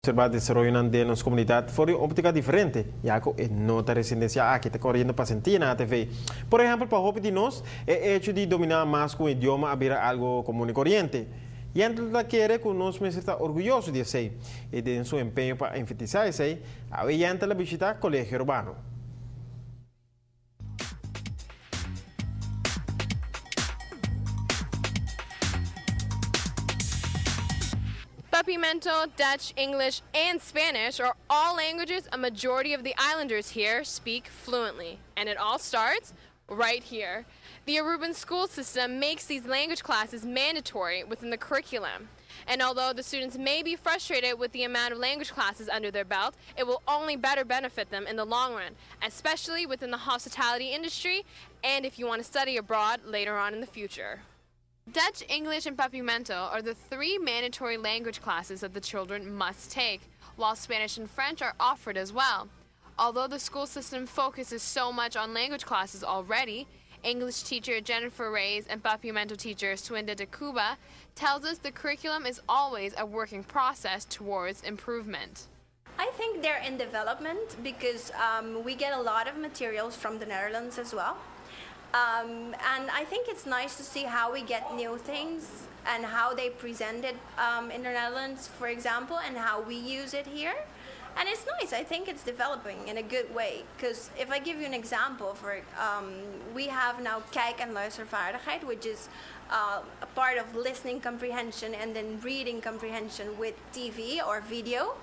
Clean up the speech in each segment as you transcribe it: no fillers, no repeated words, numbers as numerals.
Observar desarrollo de nossa comunidade fora óptica diferente, já que nota residência aqui está correndo para sentir na TV. Por exemplo, para o de nós, é hecho de dominar mais com o idioma a algo comum e corrente. Yentl Lieuw quer que nós me está orgulhoso de ser e de seu empenho para enfatizar isso, a Yentl Lieuw visita o colégio urbano. Papiamento, Dutch, English, and Spanish are all languages a majority of the islanders here speak fluently. And it all starts right here. The Aruban school system makes these language classes mandatory within the curriculum. And although the students may be frustrated with the amount of language classes under their belt, it will only better benefit them in the long run, especially within the hospitality industry and if you want to study abroad later on in the future. Dutch, English, and Papiamento are the three mandatory language classes that the children must take, while Spanish and French are offered as well. Although the school system focuses so much on language classes already, English teacher Jennifer Reyes and Papiamento teacher Swinda de Cuba tells us the curriculum is always a working process towards improvement. I think they're in development because we get a lot of materials from the Netherlands as well. And I think it's nice to see how we get new things and how they present it in the Netherlands, for example, and how we use it here. And it's nice. I think it's developing in a good way. Because if I give you an example, we have now kijk- en luistervaardigheid, which is a part of listening comprehension and then reading comprehension with TV or video.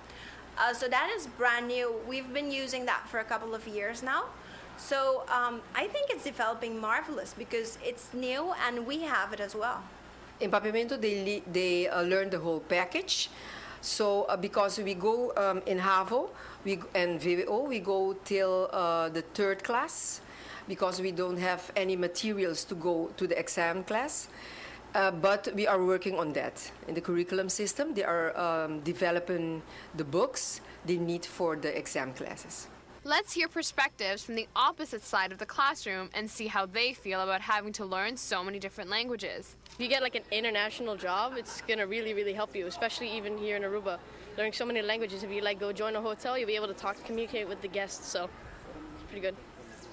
So that is brand new. We've been using that for a couple of years now. So I think it's developing marvelous because it's new and we have it as well. In Papiamento, they learn the whole package. So because we go in HAVO and VWO, we go till the third class because we don't have any materials to go to the exam class. But we are working on that. In the curriculum system, they are developing the books they need for the exam classes. Let's hear perspectives from the opposite side of the classroom and see how they feel about having to learn so many different languages. If you get like an international job, it's gonna really help you, especially even here in Aruba. Learning so many languages, if you like go join a hotel, you'll be able to communicate with the guests, so it's pretty good.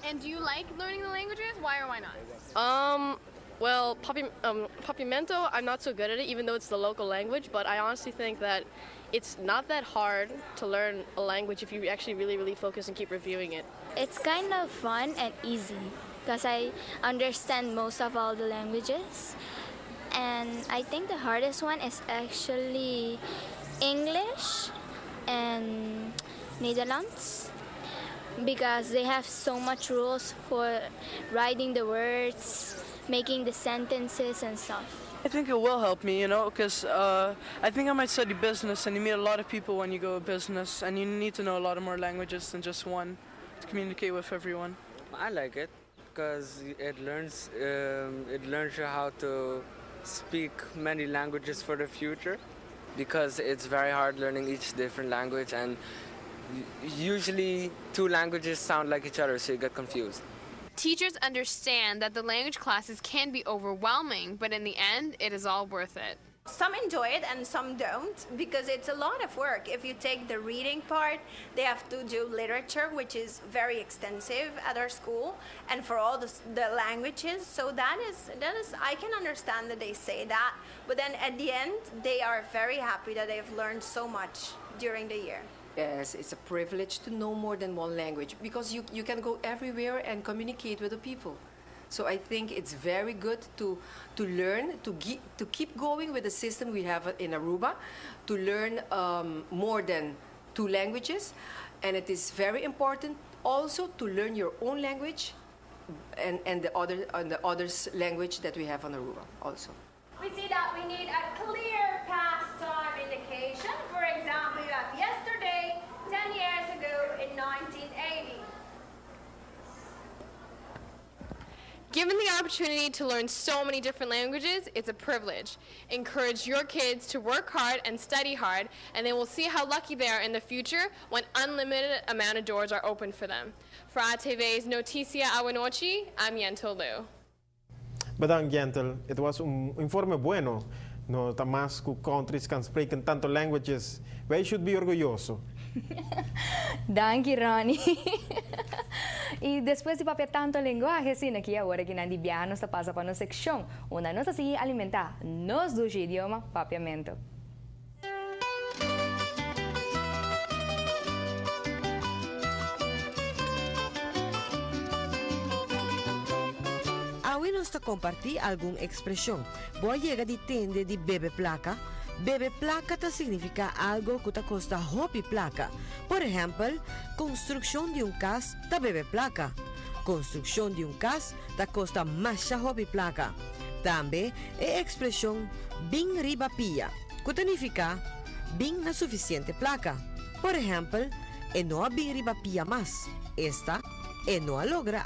And do you like learning the languages? Why or why not? Well, Papiamento, I'm not so good at it, even though it's the local language, but I honestly think that it's not that hard to learn a language if you actually really focus and keep reviewing it. It's kind of fun and easy because I understand most of all the languages. And I think the hardest one is actually English and Netherlands because they have so much rules for writing the words, making the sentences and stuff. I think it will help me, because I think I might study business, and you meet a lot of people when you go business, and you need to know a lot of more languages than just one to communicate with everyone. I like it because it learns you how to speak many languages for the future, because it's very hard learning each different language, and usually two languages sound like each other, so you get confused. Teachers understand that the language classes can be overwhelming, but in the end, it is all worth it. Some enjoy it and some don't because it's a lot of work. If you take the reading part, they have to do literature, which is very extensive at our school, and for all the languages. So that is I can understand that they say that, but then at the end, they are very happy that they've learned so much during the year. Yes, it's a privilege to know more than one language because you can go everywhere and communicate with the people. So I think it's very good to learn, to keep going with the system we have in Aruba, to learn more than two languages. And it is very important also to learn your own language and the other's language that we have on Aruba also. We see that we need a clear pastime indication. For example, you have yesterday, 10 years ago in 1980. Given the opportunity to learn so many different languages, it's a privilege. Encourage your kids to work hard and study hard, and they will see how lucky they are in the future when unlimited amount of doors are open for them. For ATV's Noticia Awanochi, I'm Yentl Lieuw. Bedankt Yentl, het was un informe bueno No está más que countries can speak in tanto languages. We should be orgulloso. Thank you, Ronnie. E depois de papel tanto linguagem, sim, aqui agora que nandi bianos está passa para a secção, onde nós assim alimentar nos dois idiomas papiamento. Hoy nos está compartir alguna expresión. Voy a llegar de tende de bebe placa. Bebe placa ta significa algo que te costa hopi placa. Por ejemplo, construcción de un cas ta bebe placa. Construcción de un cas ta costa más hopi placa. También es expresión bin riba pia, que significa bin na suficiente placa. Por ejemplo, no bin riba pia más. Esta no logra